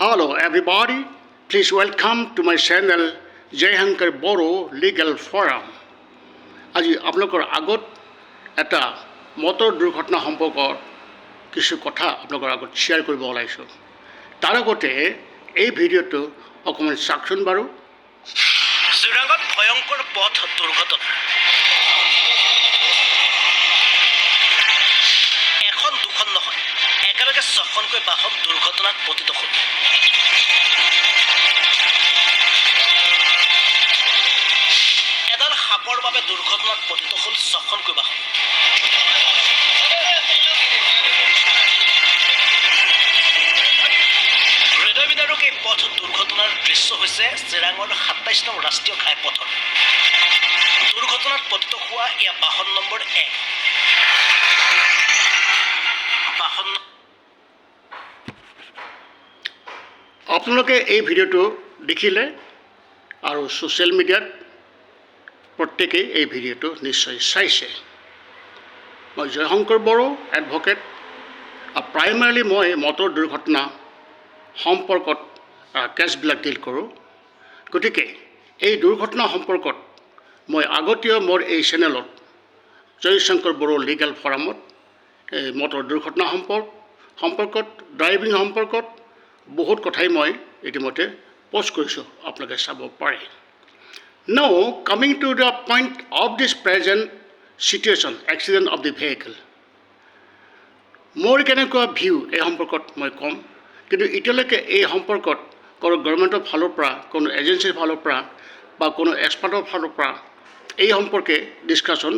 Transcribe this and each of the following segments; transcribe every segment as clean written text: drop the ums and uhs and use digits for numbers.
Hello everybody, please welcome to my channel Jaihankar Boro Legal Forum. আজি আপোনালোকৰ আগত এটা মটৰ দুৰ্ঘটনা সম্পৰ্কত কিছু কথা আপোনালোকৰ আগত শ্বেয়াৰ কৰিব ওলাইছোঁ। তাৰ আগতে এই ভিডিঅ'টো অকণমান চাওকচোন বাৰু। চিৰাঙত ভয়ংকৰ পথ দুৰ্ঘটনা। এখন দুখন নহয়, একেলগে 6খনকৈ বাহন দুৰ্ঘটনাত পতিত হ'ল। এডাল সাপৰ বাবে দুৰ্ঘটনাত পতিত হ'ল 6খনকৈ বাহন। হৃদয় বিদাৰক এই পথ দুৰ্ঘটনাৰ দৃশ্য হৈছে চিৰাঙৰ ২৭ নং ৰাষ্ট্ৰীয় ঘাইপথত। দুৰ্ঘটনাত পতিত হোৱা এয়া বাহন নম্বৰ 1। আপোনালোকে এই ভিডিঅ'টো দেখিলে আৰু ছ'চিয়েল মিডিয়াত প্ৰত্যেকেই এই ভিডিঅ'টো নিশ্চয় চাইছে। মই জয়শংকৰ বড়ো এডভকেট। প্ৰাইমাৰীলি মই মটৰ দুৰ্ঘটনা সম্পৰ্কত কেছবিলাক ডিল কৰোঁ। গতিকে এই দুৰ্ঘটনা সম্পৰ্কত মই আগতীয় মোৰ এই চেনেলত জয়শংকৰ বড়ো লিগেল ফৰামত এই মটৰ দুৰ্ঘটনা সম্পৰ্কত ড্ৰাইভিং সম্পৰ্কত বহুত কথাই মই ইতিমধ্যে পোষ্ট কৰিছোঁ, আপোনালোকে চাব পাৰে। Now coming to the point of this present situation, accident of the vehicle. মোৰ কেনেকুৱা ভিউ এই সম্পৰ্কত মই ক'ম, কিন্তু এতিয়ালৈকে এই সম্পৰ্কত কোনো গভৰ্ণমেণ্টৰ ফালৰ পৰা, কোনো এজেঞ্চিৰ ফালৰ পৰা বা কোনো এক্সপাৰ্টৰ ফালৰ পৰা এই সম্পৰ্কে ডিছকাশ্যন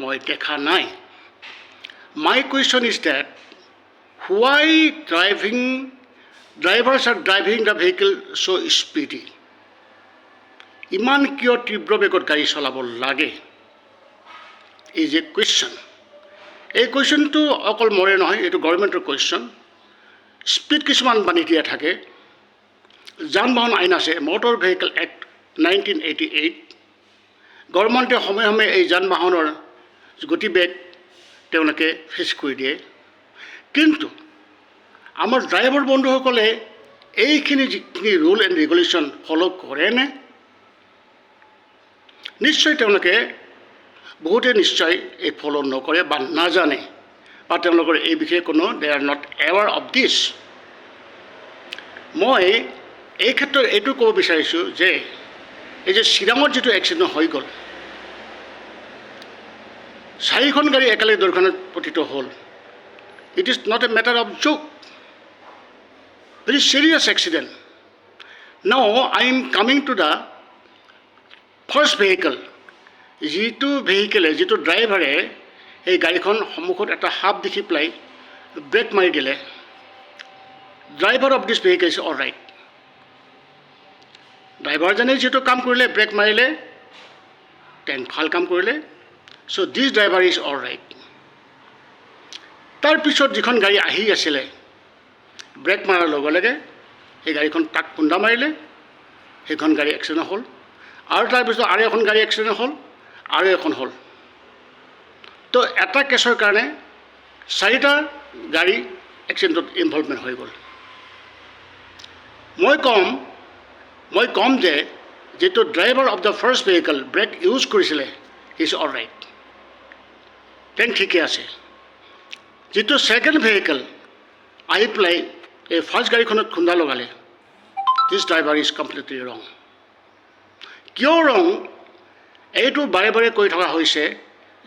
মই দেখা নাই। My question is that why drivers are driving the vehicle so speedy? ইমান কিয় তীব্ৰ বেগত গাড়ী চলাব লাগে ইজ এ কুৱেশ্যন। এই কুৱেশ্যনটো অকল মৰে নহয়, এইটো গভৰ্ণমেণ্টৰ কুৱেশ্যন। স্পীড কিছুমান বান্ধি দিয়া থাকে। যান বাহন আইন আছে, মটৰ ভেহিকেল এক্ট 1988। গভৰ্ণমেণ্টে সময়ে সময়ে এই যান বাহনৰ গতিবেগ তেওঁলোকে ফিক্স কৰি দিয়ে। কিন্তু আমাৰ ড্ৰাইভাৰ বন্ধুসকলে এইখিনি যিখিনি ৰুল এণ্ড ৰেগুলেশ্যন ফ'ল' কৰেনে? নিশ্চয় তেওঁলোকে বহুতে নিশ্চয় এই ফ'ল' নকৰে বা নাজানে, বা তেওঁলোকৰ এই বিষয়ে কোনো দে আৰ নট এৱাৰ অফ দিছ। মই এই ক্ষেত্ৰত এইটো ক'ব বিচাৰিছোঁ যে এই যে চিৰাঙত যিটো এক্সিডেণ্ট হৈ গ'ল, 4খন গাড়ী একেলগে দুৰ্ঘটনাত পতিত হ'ল। It is not a matter of joke, very serious accident. Now I am coming to the first vehicle. যিটো ড্ৰাইভাৰে এই গাড়ীখন সন্মুখত এটা সাপ দেখি পেলাই ব্ৰেক মাৰি দিলে, driver of this vehicle is all right. ড্ৰাইভাৰজনে যিটো কাম কৰিলে, ব্ৰেক মাৰিলে, তেওঁ ভাল কাম কৰিলে। চ' দিছ ড্ৰাইভাৰ ইজ অল ৰাইট। তাৰপিছত যিখন গাড়ী আহি আছিলে, ব্ৰেক মাৰাৰ লগে লগে সেই গাড়ীখন তাক খুন্দা মাৰিলে, সেইখন গাড়ী এক্সিডেণ্ট হ'ল। আৰু তাৰপিছত আৰু এখন গাড়ী এক্সিডেণ্ট হ'ল, আৰু এখন হ'ল। তো এটা কেছৰ কাৰণে 4টা গাড়ী এক্সিডেণ্টত ইনভলভমেণ্ট হৈ গ'ল। মই ক'ম যে যিটো driver of the first vehicle brake use কৰিছিলে, ইজ অল ৰাইট, তেওঁ ঠিকে আছে। যিটো ছেকেণ্ড ভেহিকেল আহি পেলাই এই ফাৰ্ষ্ট গাড়ীখনত খুন্দা লগালে, দিছ ড্ৰাইভাৰ ইজ কমপ্লিটলি ৰং। কিয় ৰং এইটো বাৰে বাৰে কৈ থকা হৈছে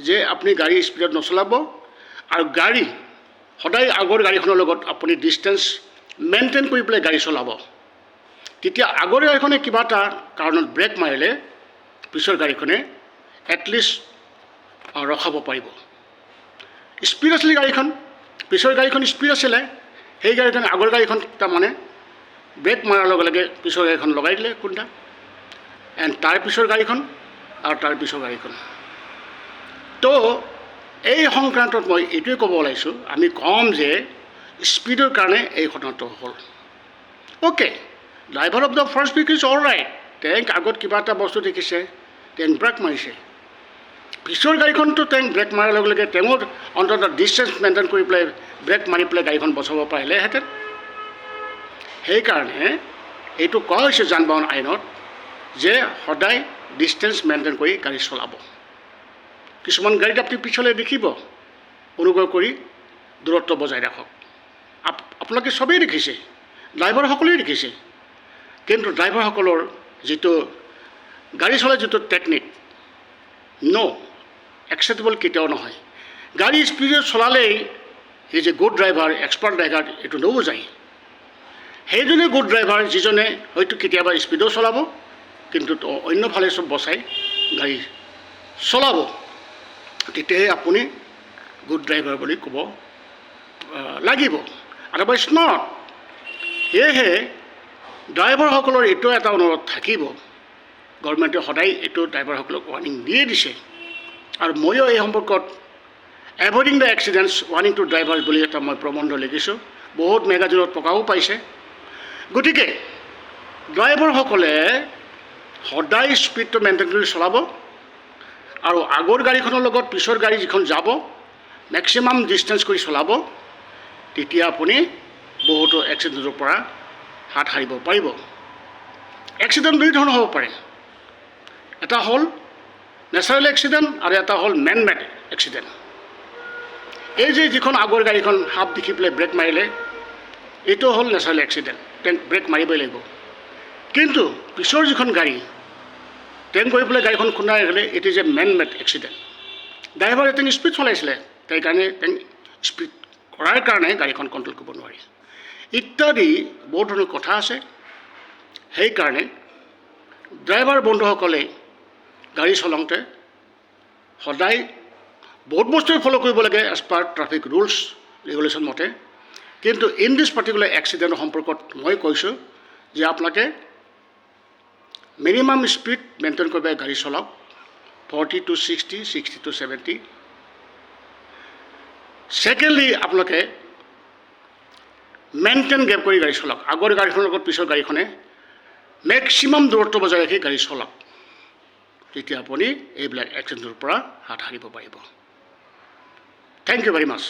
যে আপুনি গাড়ী স্পীডত নচলাব, আৰু গাড়ী সদায় আগৰ গাড়ীখনৰ লগত আপুনি ডিষ্টেঞ্চ মেইনটেইন কৰি পেলাই গাড়ী চলাব। তেতিয়া আগৰ গাড়ীখনে কিবা এটা কাৰণত ব্ৰেক মাৰিলে পিছৰ গাড়ীখনে এটলিষ্ট ৰখাব পাৰিব। স্পীড আছিলে গাড়ীখন, পিছৰ গাড়ীখন স্পীড আছিলে, সেই গাড়ীখন আগৰ গাড়ীখন তাৰমানে ব্ৰেক মৰাৰ লগে লগে পিছৰ গাড়ীখন লগাই দিলে খুন্দা, এণ্ড তাৰ পিছৰ গাড়ীখন আৰু তাৰ পিছৰ গাড়ীখন। তো এই সংক্ৰান্তত মই এইটোৱে ক'ব ওলাইছোঁ, আমি ক'ম যে স্পীডৰ কাৰণে এই ঘটনাটো হ'ল। Okay, driver of the first vehicle is all right. তেওঁক আগত কিবা এটা বস্তু দেখিছে, তেওঁ ব্ৰেক মাৰিছে। পিছৰ গাড়ীখনটো তেওঁ ব্ৰেক মাৰাৰ লগে লগে তেওঁ অন্ততঃ ডিষ্টেঞ্চ মেইনটেইন কৰি পেলাই ব্ৰেক মাৰি পেলাই গাড়ীখন বচাব পাৰিলেহেঁতেন। সেইকাৰণে এইটো কোৱা হৈছে যান বাহন আইনত যে সদায় ডিষ্টেঞ্চ মেইনটেইন কৰি গাড়ী চলাব। কিছুমান গাড়ীত আপুনি পিছলৈ দেখিব, অনুগ্ৰহ কৰি দূৰত্ব বজাই ৰাখক। আপোনালোকে চবেই দেখিছে, ড্ৰাইভাৰসকলেই দেখিছে, কিন্তু ড্ৰাইভাৰসকলৰ যিটো গাড়ী চলাই যিটো টেকনিক একচেপ্টেবল কেতিয়াও নহয়। গাড়ী স্পীডত চলালেই এই যে গুড ড্ৰাইভাৰ, এক্সপাৰ্ট ড্ৰাইভাৰ এইটো নুবুজায়। সেইজনে গুড ড্ৰাইভাৰ যিজনে হয়তো কেতিয়াবা স্পীডো চলাব, কিন্তু অন্যফালে চব বচাই গাড়ী চলাব, তেতিয়াহে আপুনি গুড ড্ৰাইভাৰ বুলি ক'ব লাগিব, আদাৰৱাইজ নট। সেয়েহে ড্ৰাইভাৰসকলৰ এইটো এটা অনুৰোধ থাকিব, গভৰ্ণমেণ্টে সদায় এইটো ড্ৰাইভাৰসকলক ৱাৰ্ণিং দিয়ে দিছে, আৰু ময়ো এই সম্পৰ্কত avoiding the accidents warning to drivers বুলি এটা মই প্ৰবন্ধ লিখিছোঁ, বহুত মেগাজিনত প্ৰকাশো পাইছে। গতিকে ড্ৰাইভাৰসকলে সদায় স্পীডটো মেইনটেইন কৰি চলাব, আৰু আগৰ গাড়ীখনৰ লগত পিছৰ গাড়ী যিখন যাব মেক্সিমাম ডিষ্টেঞ্চ কৰি চলাব, তেতিয়া আপুনি বহুতো এক্সিডেণ্টৰ পৰা হাত সাৰিব পাৰিব। এক্সিডেণ্ট দুই ধৰণৰ হ'ব পাৰে, এটা হ'ল নেচাৰেল এক্সিডেণ্ট আৰু এটা হ'ল মেন মেড এক্সিডেণ্ট। এই যে যিখন আগৰ গাড়ীখন হাফ দেখি পেলাই ব্ৰেক মাৰিলে, এইটো হ'ল নেচাৰেল এক্সিডেণ্ট, ব্ৰেক মাৰিবই লাগিব। কিন্তু পিছৰ যিখন গাড়ী টেং কৰি পেলাই গাড়ীখন খুন্দাই ৰাখিলে, এইটো যে মেন মেড এক্সিডেণ্ট। ড্ৰাইভাৰে টেং স্পীড চলাইছিলে, সেইকাৰণে টেং স্পীড কৰাৰ কাৰণে গাড়ীখন কণ্ট্ৰল কৰিব নোৱাৰি, ইত্যাদি বহুত ধৰণৰ কথা আছে। সেইকাৰণে ড্ৰাইভাৰ বন্ধুসকলে গাড়ী চলাওঁতে সদায় বহুত বস্তুৱে ফ'ল' কৰিব লাগে as per traffic rules regulation মতে। কিন্তু ইন দিছ পাৰ্টিকুলাৰ এক্সিডেণ্টৰ সম্পৰ্কত মই কৈছোঁ যে আপোনালোকে মিনিমাম স্পীড মেইনটেইন কৰিব গাড়ী চলাওক, 40 to 60, 60 to 70। ছেকেণ্ডলি আপোনালোকে মেইনটেইন গেপ কৰি গাড়ী চলাওক, আগৰ গাড়ীখনৰ লগত পিছৰ গাড়ীখনে মেক্সিমাম দূৰত্ব বজাই ৰাখি গাড়ী চলাওক, তেতিয়া আপুনি এইবিলাক এক্সিডেণ্টৰ পৰা হাত সাৰিব পাৰিব। Thank you very much.